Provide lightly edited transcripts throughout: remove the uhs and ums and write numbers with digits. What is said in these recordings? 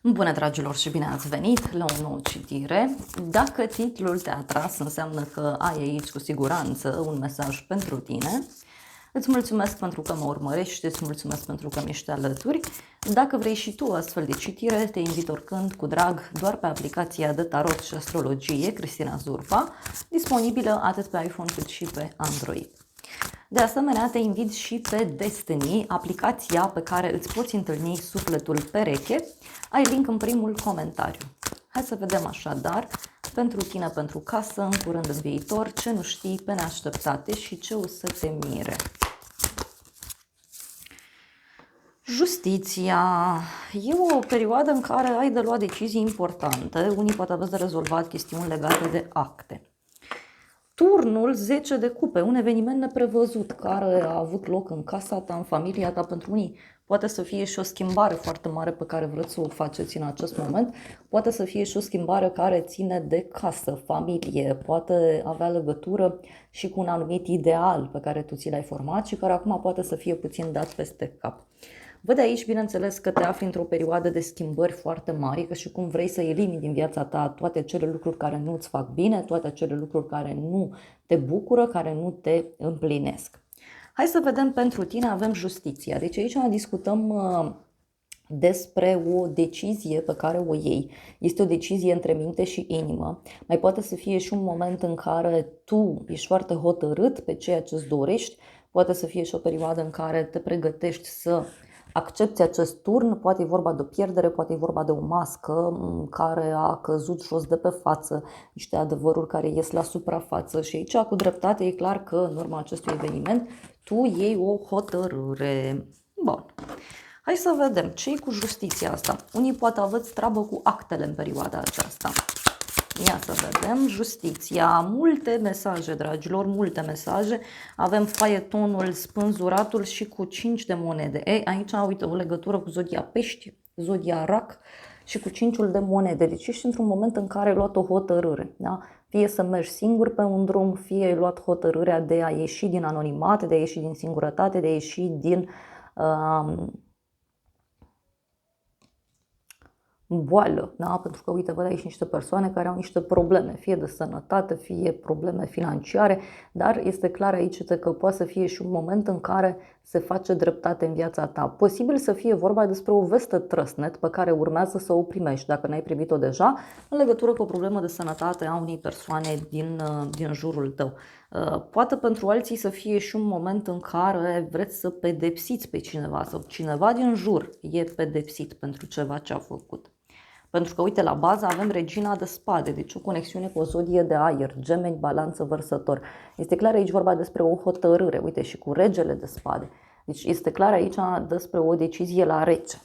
Bună, dragilor, și bine ați venit la o nouă citire. Dacă titlul te-a atras, înseamnă că ai aici cu siguranță un mesaj pentru tine. Îți mulțumesc pentru că mă urmărești, îți mulțumesc pentru că mi ești alături. Dacă vrei și tu astfel de citire, te invit oricând cu drag doar pe aplicația de tarot și astrologie Cristina Zurba, disponibilă atât pe iPhone cât și pe Android. De asemenea, te invit și pe Destiny, aplicația pe care îți poți întâlni sufletul pereche. Ai link în primul comentariu. Hai să vedem așadar, pentru tine, pentru casă, în curând în viitor, ce nu știi pe neașteptate și ce o să te mire. Justiția. E o perioadă în care ai de luat decizii importante. Unii poate aveți de rezolvat chestiuni legate de acte. Turnul 10 de cupe, un eveniment neprevăzut care a avut loc în casa ta, în familia ta. Pentru unii poate să fie și o schimbare foarte mare pe care vreți să o faceți în acest moment, poate să fie și o schimbare care ține de casă, familie, poate avea legătură și cu un anumit ideal pe care tu ți l-ai format și care acum poate să fie puțin dat peste cap. Văd aici, bineînțeles, că te afli într-o perioadă de schimbări foarte mari, că și cum vrei să elimini din viața ta toate acele lucruri care nu îți fac bine, toate acele lucruri care nu te bucură, care nu te împlinesc. Hai să vedem pentru tine, avem justiția. Deci aici discutăm despre o decizie pe care o iei. Este o decizie între minte și inimă. Mai poate să fie și un moment în care tu ești foarte hotărât pe ceea ce îți dorești, poate să fie și o perioadă în care te pregătești să accepti acest turn, poate e vorba de o pierdere, poate e vorba de o mască care a căzut jos de pe față, niște adevăruri care ies la suprafață și aici cu dreptate e clar că în urma acestui eveniment tu iei o hotărâre. Bun. Hai să vedem ce e cu justiția asta. Unii poate aveți treabă cu actele în perioada aceasta. Ia să vedem, justiția, multe mesaje, dragilor, multe mesaje. Avem faetonul, spânzuratul și cu 5 de monede. Ei, aici, uite, o legătură cu zodia pești, zodia rac și cu 5-ul de monede. Deci ești într-un moment în care ai luat o hotărâre, da? Fie să mergi singur pe un drum, fie ai luat hotărârea de a ieși din anonimat, de a ieși din singurătate, de a ieși din boală, da? Pentru că, uite, văd aici niște persoane care au niște probleme, fie de sănătate, fie probleme financiare, dar este clar aici că poate să fie și un moment în care se face dreptate în viața ta. Posibil să fie vorba despre o veste trăsnet pe care urmează să o primești, dacă n-ai primit-o deja, în legătură cu o problemă de sănătate a unei persoane din jurul tău. Poate pentru alții să fie și un moment în care vreți să pedepsiți pe cineva sau cineva din jur e pedepsit pentru ceva ce a făcut. Pentru că, uite, la bază avem regina de spade, deci o conexiune cu o zodie de aer, gemeni, balanță, vărsător. Este clar aici vorba despre o hotărâre, uite, și cu regele de spade. Deci este clar aici despre o decizie la rece.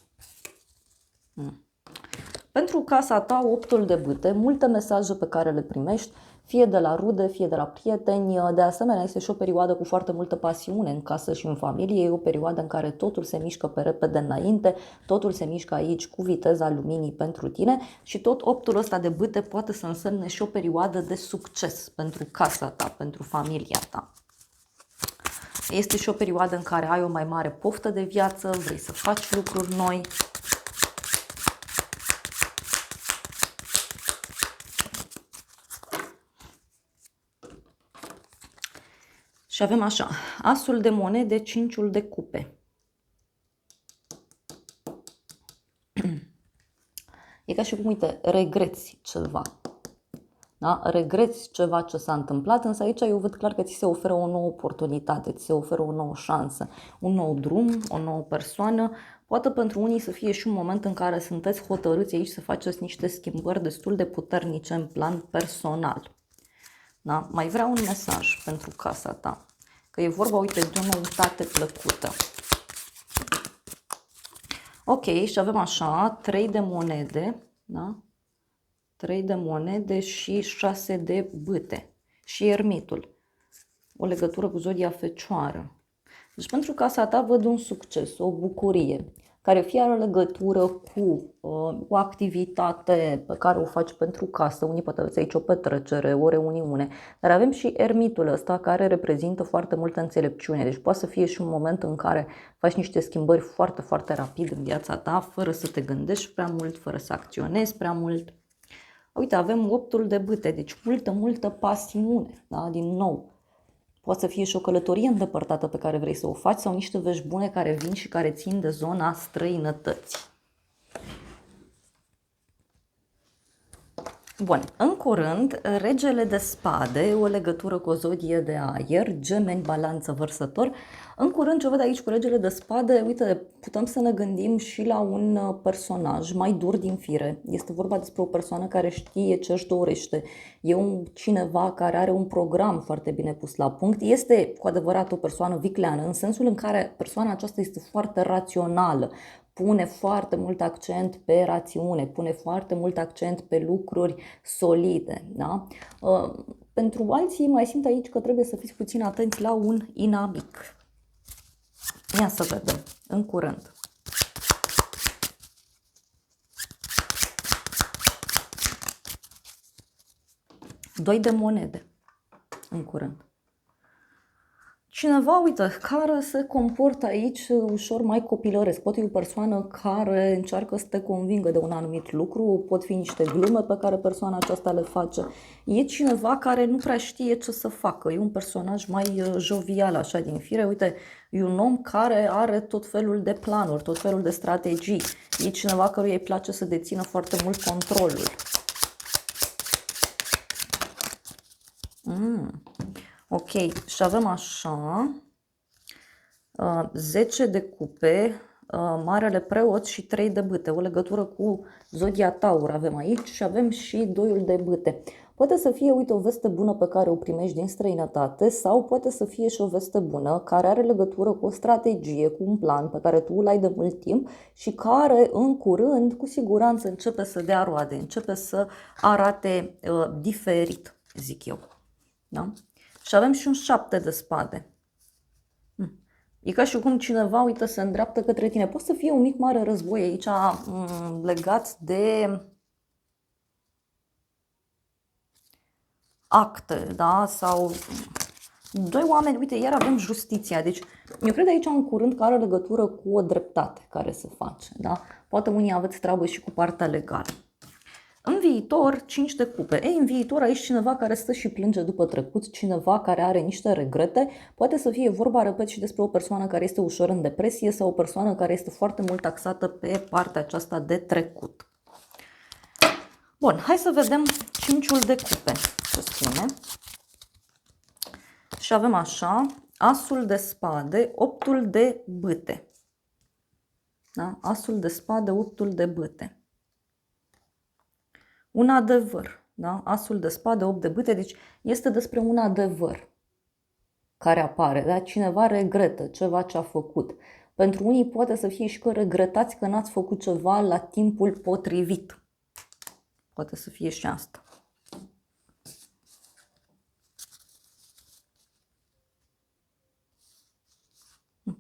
Pentru casa ta, 8-ul de bâte, multe mesaje pe care le primești, fie de la rude, fie de la prieteni. De asemenea, este și o perioadă cu foarte multă pasiune în casă și în familie. E o perioadă în care totul se mișcă pe repede înainte, totul se mișcă aici cu viteza luminii pentru tine și tot 8-ul ăsta de bâte poate să însemne și o perioadă de succes pentru casa ta, pentru familia ta. Este și o perioadă în care ai o mai mare poftă de viață, vrei să faci lucruri noi. Și avem așa, asul de monede, 5-ul de cupe. E ca și cum, uite, regreți ceva. Da? Regreți ceva ce s-a întâmplat, însă aici eu văd clar că ți se oferă o nouă oportunitate, ți se oferă o nouă șansă, un nou drum, o nouă persoană. Poate pentru unii să fie și un moment în care sunteți hotărâți aici să faceți niște schimbări destul de puternice în plan personal. Da? Mai vreau un mesaj pentru casa ta. Că e vorba, uite, de o noutate plăcută. Ok, și avem așa, 3 de monede, da? 3 de monede și 6 de bâte. Și ermitul. O legătură cu zodia fecioară. Deci pentru casa ta văd un succes, o bucurie. care fie are legătură cu o activitate pe care o faci pentru casă, unii poate aveți aici o petrecere, o reuniune, dar avem și ermitul ăsta care reprezintă foarte multă înțelepciune, deci poate să fie și un moment în care faci niște schimbări foarte, foarte rapid în viața ta, fără să te gândești prea mult, fără să acționezi prea mult. Uite, avem 8-ul de bâte, deci multă pasiune, da? Din nou. Poate să fie și o călătorie îndepărtată pe care vrei să o faci sau niște vești bune care vin și care țin de zona străinătății. Bun, în curând, regele de spade, o legătură cu o zodie de aer, gemeni, balanță, vărsător. În curând, ce văd aici cu regele de spade, uite, putem să ne gândim și la un personaj mai dur din fire. Este vorba despre o persoană care știe ce își dorește. E cineva care are un program foarte bine pus la punct. Este cu adevărat o persoană vicleană, în sensul în care persoana aceasta este foarte rațională. Pune foarte mult accent pe rațiune, pune foarte mult accent pe lucruri solide. Da? Pentru alții mai simt aici că trebuie să fiți puțin atenți la un inamic. Ia să vedem, în curând. Doi de monede, în curând. Cineva, uite, care se comportă aici ușor mai copilăresc. Poate e o persoană care încearcă să te convingă de un anumit lucru, pot fi niște glume pe care persoana aceasta le face. E cineva care nu prea știe ce să facă, e un personaj mai jovial așa din fire. Uite, e un om care are tot felul de planuri, tot felul de strategii. E cineva căruia îi place să dețină foarte mult controlul. Ok, și avem așa, 10 de cupe, marele preot și 3 de bâte, o legătură cu zodia Taur avem aici și avem și 2 de bâte. Poate să fie, uite, o veste bună pe care o primești din străinătate sau poate să fie și o veste bună care are legătură cu o strategie, cu un plan pe care tu îl ai de mult timp și care în curând, cu siguranță, începe să dea roade, începe să arate diferit, zic eu. Da? Și avem și un 7 de spade. E ca și cum cineva, uite, se îndreaptă către tine. Poate să fie un mic mare război aici legat de acte, da? Sau doi oameni, uite, iar avem justiția. Deci, eu cred aici în curând că are legătură cu o dreptate care se face, da? Poate unii aveți treabă și cu partea legală. În viitor, 5 de cupe. Ei, în viitor aici cineva care stă și plânge după trecut, cineva care are niște regrete, poate să fie vorba, repet, și despre o persoană care este ușor în depresie sau o persoană care este foarte mult taxată pe partea aceasta de trecut. Bun, hai să vedem 5-ul de cupe, ce spune. Și avem așa, asul de spade, 8-ul de bâte. Da? Asul de spade, 8-ul de bâte. Un adevăr, da? Asul de spade, 8 de bâte, deci este despre un adevăr care apare, da? Cineva regretă ceva ce a făcut. Pentru unii poate să fie și că regretați că n-ați făcut ceva la timpul potrivit. Poate să fie și asta.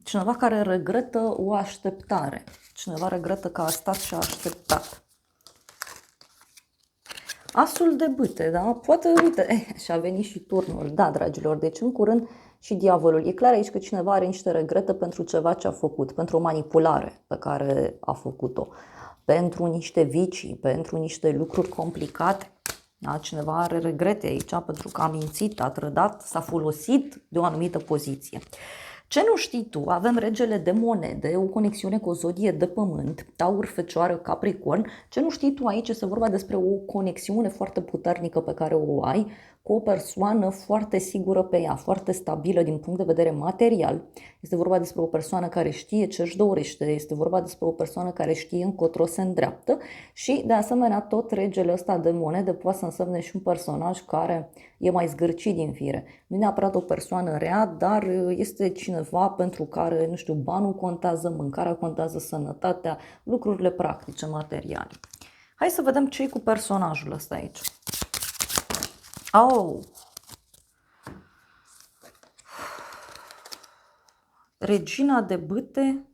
Cineva care regretă o așteptare. Cineva regretă că a stat și a așteptat. Asul de bâte, da? Poate, uite, și a venit și turnul, da, dragilor, deci în curând și diavolul. E clar aici că cineva are niște regrete pentru ceva ce a făcut, pentru o manipulare pe care a făcut-o, pentru niște vicii, pentru niște lucruri complicate. Da? Cineva are regrete aici pentru că a mințit, a trădat, s-a folosit de o anumită poziție. Ce nu știi tu, avem regele de monede, o conexiune cu o zodie de pământ, Taur, Fecioară, Capricorn. Ce nu știi tu aici este vorba despre o conexiune foarte puternică pe care o ai cu o persoană foarte sigură pe ea, foarte stabilă din punct de vedere material. Este vorba despre o persoană care știe ce își dorește, este vorba despre o persoană care știe încotro se îndreaptă și de asemenea tot regele ăsta de monede poate să însemne și un personaj care e mai zgârcit din fire. Nu e neapărat o persoană rea, dar este cineva pentru care, nu știu, banul contează, mâncarea contează, sănătatea, lucrurile practice, materiale. Hai să vedem ce e cu personajul ăsta aici. Oh! Regina de bâte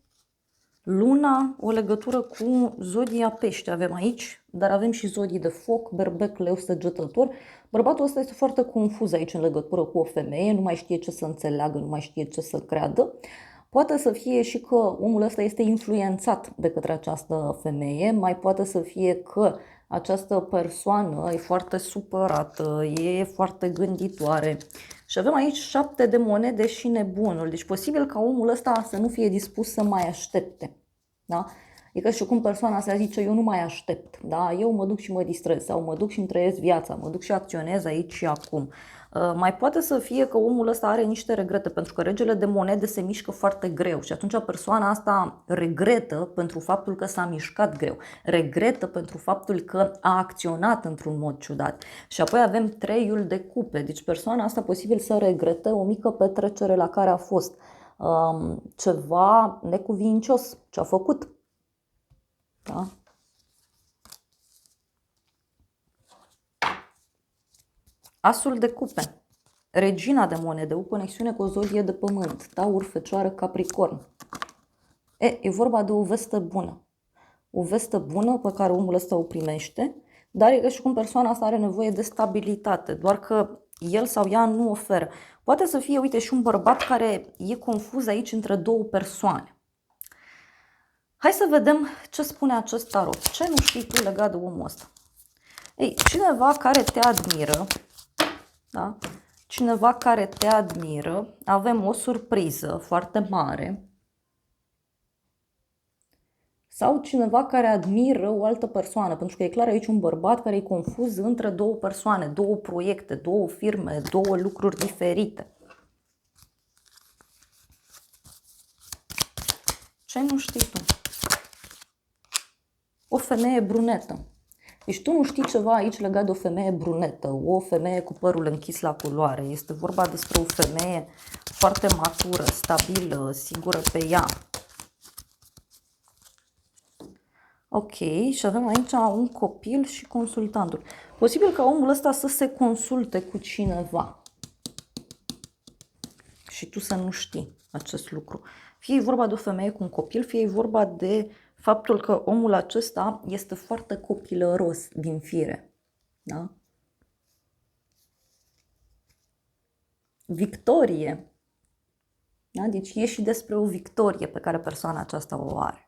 Luna, o legătură cu zodia pește avem aici, dar avem și zodii de foc, berbec, leu, săgetător. Bărbatul ăsta este foarte confuz aici în legătură cu o femeie, nu mai știe ce să înțeleagă, nu mai știe ce să creadă. Poate să fie și că omul ăsta este influențat de către această femeie, mai poate să fie că această persoană e foarte supărată, e foarte gânditoare. Și avem aici 7 de monede și nebunul. Deci posibil ca omul ăsta să nu fie dispus să mai aștepte. Da? E ca și cum persoana asta zice, eu nu mai aștept. Da? Eu mă duc și mă distrez sau mă duc și îmi trăiesc viața, mă duc și acționez aici și acum. Mai poate să fie că omul ăsta are niște regrete, pentru că regele de monede se mișcă foarte greu și atunci persoana asta regretă pentru faptul că s-a mișcat greu, regretă pentru faptul că a acționat într-un mod ciudat. Și apoi avem 3 de cupe, deci persoana asta posibil să regrete o mică petrecere la care a fost, ceva necuvincios ce a făcut. Da? Asul de cupe, regina de monede, o conexiune cu o zodie de pământ, Taur, Fecioară, Capricorn. E vorba de o veste bună. O veste bună pe care omul ăsta o primește, dar e și cum persoana asta are nevoie de stabilitate, doar că el sau ea nu oferă. Poate să fie, uite, și un bărbat care e confuz aici între 2 persoane. Hai să vedem ce spune acest tarot. Ce nu știi tu legat de omul ăsta? Ei, cineva care te admiră, da? Cineva care te admiră, avem o surpriză foarte mare, sau cineva care admiră o altă persoană, pentru că e clar aici un bărbat care e confuz între 2 persoane, 2 proiecte, 2 firme, 2 lucruri diferite. Ce nu știi tu? O femeie brunetă. Deci tu nu știi ceva aici legat de o femeie brunetă, o femeie cu părul închis la culoare. Este vorba despre o femeie foarte matură, stabilă, sigură pe ea. Ok, și avem aici un copil și consultantul. Posibil ca omul ăsta să se consulte cu cineva și tu să nu știi acest lucru. Fie e vorba de o femeie cu un copil, fie e vorba de faptul că omul acesta este foarte copilăros din fire. Da? Victorie. Da? Deci e și despre o victorie pe care persoana aceasta o are.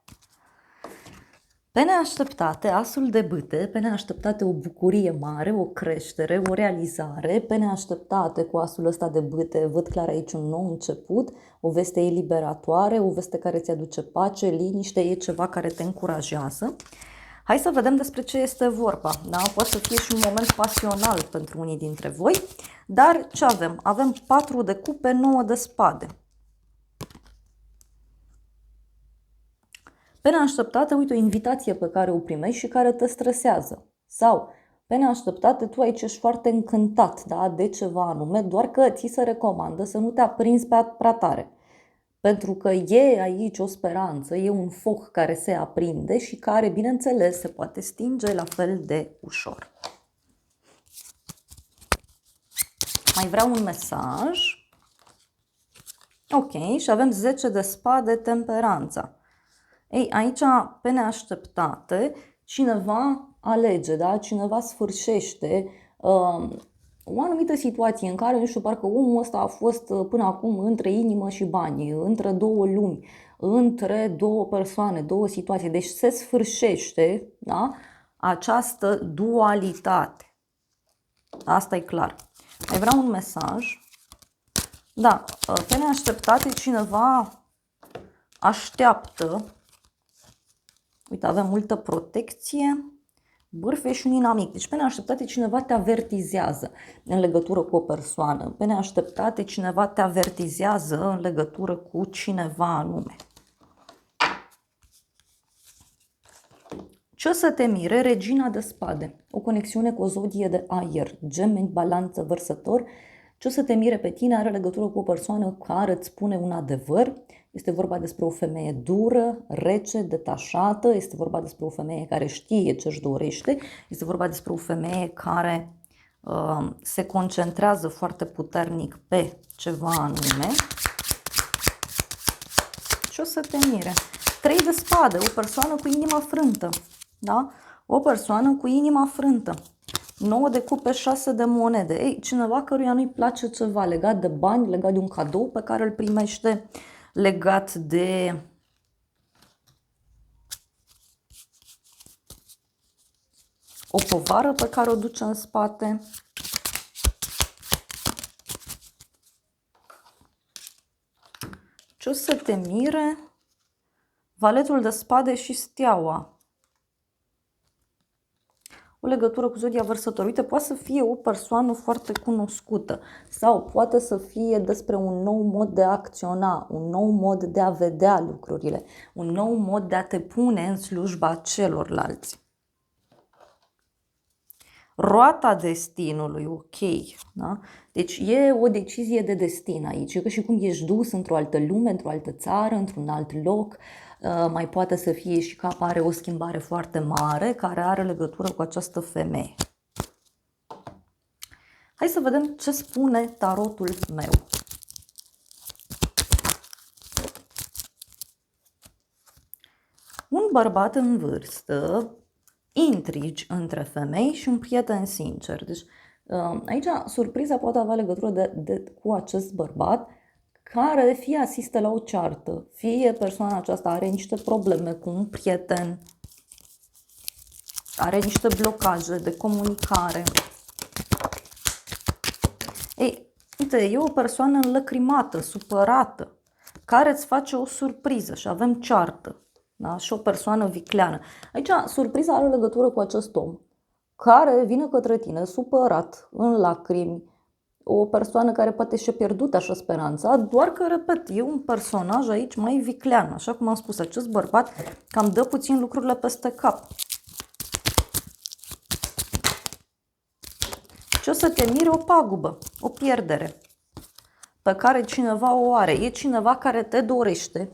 Pe neașteptate, asul de bâte, pe neașteptate o bucurie mare, o creștere, o realizare, pe neașteptate cu asul ăsta de bâte, văd clar aici un nou început, o veste eliberatoare, o veste care ți aduce pace, liniște, e ceva care te încurajează. Hai să vedem despre ce este vorba. Da? Poate să fie și un moment pasional pentru unii dintre voi, dar ce avem? Avem 4 de cupe, 9 de spade. Pe neașteptate, uite o invitație pe care o primești și care te stresează. Sau, pe neașteptate, tu aici ești foarte încântat, da, de ceva anume, doar că ți se recomandă să nu te aprinzi prea tare. Pentru că e aici o speranță, e un foc care se aprinde și care, bineînțeles, se poate stinge la fel de ușor. Mai vreau un mesaj. Ok, și avem 10 de spade, temperanța. Ei, aici, pe neașteptate, cineva alege, da? Cineva sfârșește o anumită situație în care, nu știu, parcă omul ăsta a fost până acum între inimă și bani, între 2 lumi, între 2 persoane, 2 situații. Deci se sfârșește, da? Această dualitate. Asta e clar. Mai vreau un mesaj. Da, pe neașteptate cineva așteaptă. Uite, avem multă protecție, bârfe și un inamic. Deci pe neașteptate cineva te avertizează în legătură cu o persoană. Pe neașteptate cineva te avertizează în legătură cu cineva anume. Ce să te mire? Regina de spade. O conexiune cu o zodie de aer. Gemeni, balanță, vărsător. Ce să te mire pe tine are legătură cu o persoană care îți spune un adevăr. Este vorba despre o femeie dură, rece, detașată. Este vorba despre o femeie care știe ce își dorește. Este vorba despre o femeie care se concentrează foarte puternic pe ceva anume. Ce o să te mire? 3 de spade, o persoană cu inima frântă. Da? O persoană cu inima frântă. 9 de cupe, 6 de monede. Ei, cineva căruia nu-i place ceva legat de bani, legat de un cadou pe care îl primește, legat de o povară pe care o duce în spate. Ce o să te mire? Valetul de spade și steaua. O legătură cu zodia vărsător. Uite, poate să fie o persoană foarte cunoscută sau poate să fie despre un nou mod de a acționa, un nou mod de a vedea lucrurile, un nou mod de a te pune în slujba celorlalți. Roata destinului, ok. Da? Deci e o decizie de destin aici. E ca și cum ești dus într-o altă lume, într-o altă țară, într-un alt loc. Mai poate să fie și că apare o schimbare foarte mare care are legătură cu această femeie. Hai să vedem ce spune tarotul meu. Un bărbat în vârstă, intrigi între femei și un prieten sincer. Deci aici surpriza poate avea legătură cu acest bărbat care fie asistă la o ceartă, fie persoana aceasta are niște probleme cu un prieten, are niște blocaje de comunicare. Ei, uite, e o persoană înlăcrimată, supărată, care îți face o surpriză și avem ceartă. Da? Și o persoană vicleană. Aici surpriza are legătură cu acest om care vine către tine supărat, în lacrimi, o persoană care poate și-a pierdut așa speranța, doar că, repet, e un personaj aici mai viclean. Așa cum am spus, acest bărbat cam dă puțin lucrurile peste cap. Ce o să te mire? O pagubă, o pierdere pe care cineva o are. E cineva care te dorește,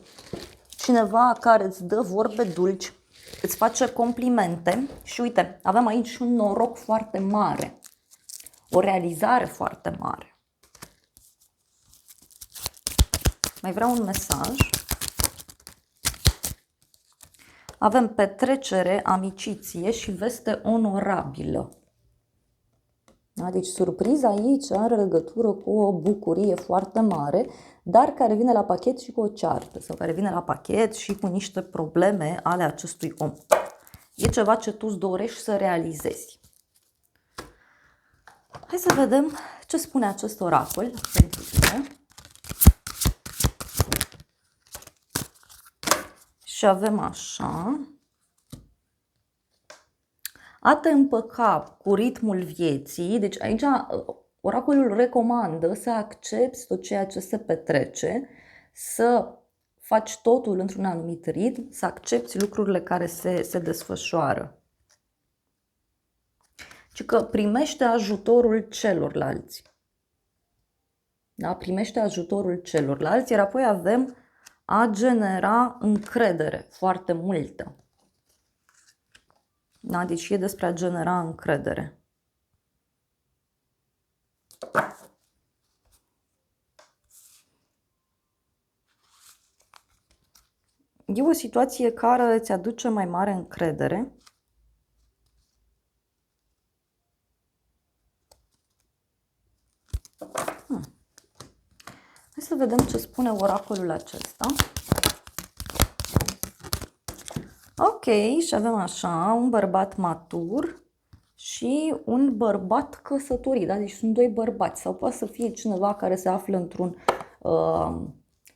cineva care îți dă vorbe dulci, îți face complimente și uite, avem aici un noroc foarte mare, o realizare foarte mare. Mai vreau un mesaj. Avem petrecere, amiciție și veste onorabilă. Da? Deci surpriza aici are legătură cu o bucurie foarte mare, dar care vine la pachet și cu o ceartă sau care vine la pachet și cu niște probleme ale acestui om. E ceva ce tu îți dorești să realizezi. Hai să vedem ce spune acest oracol pentru tine. Și avem așa: a te împăca cu ritmul vieții. Deci aici oracolul recomandă să accepti tot ceea ce se petrece, să faci totul într-un anumit ritm, să accepti lucrurile care se desfășoară. Și că primește ajutorul celorlalți. Da? Primește ajutorul celorlalți, iar apoi avem a genera încredere foarte multă. Da? Deci e despre a genera încredere. E o situație care îți aduce mai mare încredere. Hai să vedem ce spune oracolul acesta. Ok, și avem așa, un bărbat matur și un bărbat căsătorit. Da? Deci sunt doi bărbați sau poate să fie cineva care se află într-un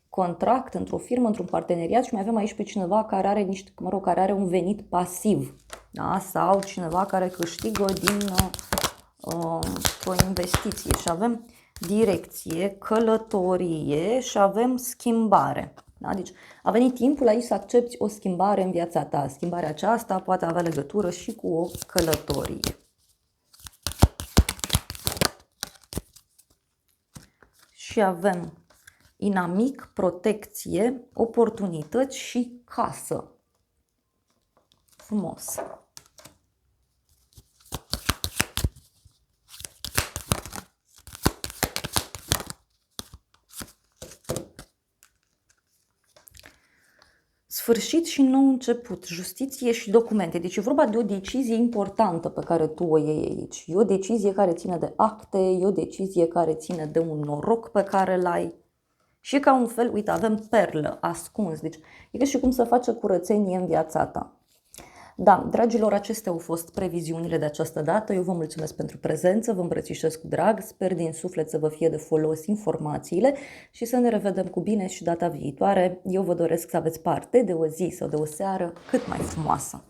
contract, într-o firmă, într-un parteneriat și mai avem aici pe cineva care are care are un venit pasiv, da? Sau cineva care câștigă din o investiție și avem direcție, călătorie și avem schimbare. Da? Deci a venit timpul aici să accepti o schimbare în viața ta. Schimbarea aceasta poate avea legătură și cu o călătorie. Și avem inamic, protecție, oportunități și casă. Frumos! sfârșit și nou început, justiție și documente. Deci e vorba de o decizie importantă pe care tu o iei aici. E o decizie care ține de acte, e o decizie care ține de un noroc pe care l-ai. Și ca un fel, uite, avem perlă, ascuns. Deci e ca și cum să face curățenie în viața ta. Da, dragilor, acestea au fost previziunile de această dată. Eu vă mulțumesc pentru prezență, vă îmbrățișez cu drag, sper din suflet să vă fie de folos informațiile și să ne revedem cu bine și data viitoare. Eu vă doresc să aveți parte de o zi sau de o seară cât mai frumoasă.